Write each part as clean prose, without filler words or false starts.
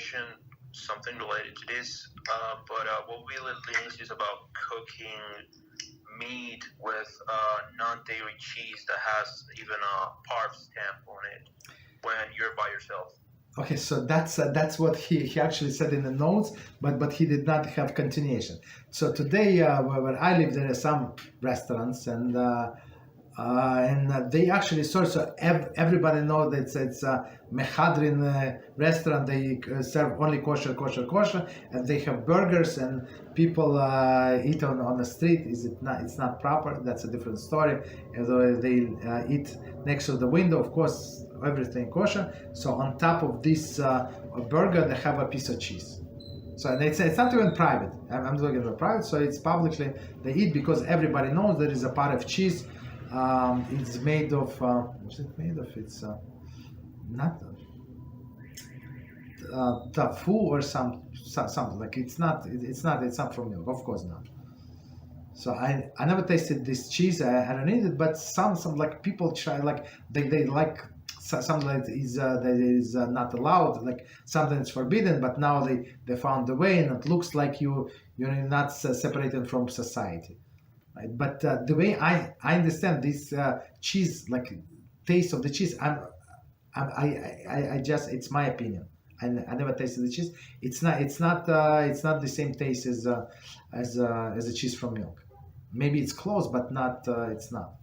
question, something related to this, but what we leniencies about cooking meat with non-dairy cheese that has even a Pareve stamp on it when you're by yourself? Okay, so that's what he actually said in the notes, but he did not have continuation. So today, where I live, there are some restaurants, and they actually serve. So everybody knows that it's a Mechadrin restaurant. They serve only kosher, and they have burgers, and people eat on the street. It's not proper. That's a different story. Although they eat next to the window, of course, everything kosher. So on top of this burger, they have a piece of cheese. So it's not even private. I'm talking about private. So it's publicly they eat because everybody knows there is a part of cheese. It's made of. What's it made of? It's not tofu or something like it's not from milk. Of course not. So I never tasted this cheese. I don't eat it, but some like people try like they like something that is not allowed, like something that's forbidden. But now they found a way, and it looks like you're not separated from society. Right? But the way I understand this cheese, like taste of the cheese, I just it's my opinion. I never tasted the cheese. It's not the same taste as a cheese from milk. Maybe it's close, but not it's not.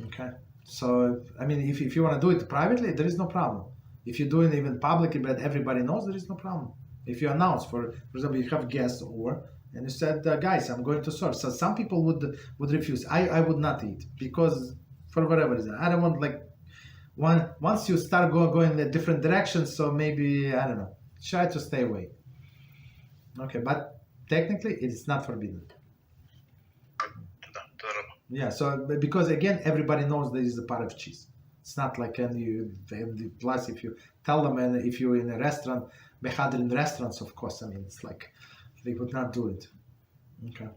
Okay. So I mean, if you want to do it privately, there is no problem. If you do it even publicly, but everybody knows, there is no problem. If you announce, for example, you have guests over, and you said, guys, I'm going to serve. So some people would refuse. I would not eat because for whatever reason. I don't want like once you start going in a different direction, so maybe I don't know. Try to stay away. Okay, but technically it is not forbidden. Yeah, so because again everybody knows there is a part of cheese. It's not like plus if you tell them, and if you're in a restaurant, in restaurants, of course, I mean it's like they would not do it. Okay.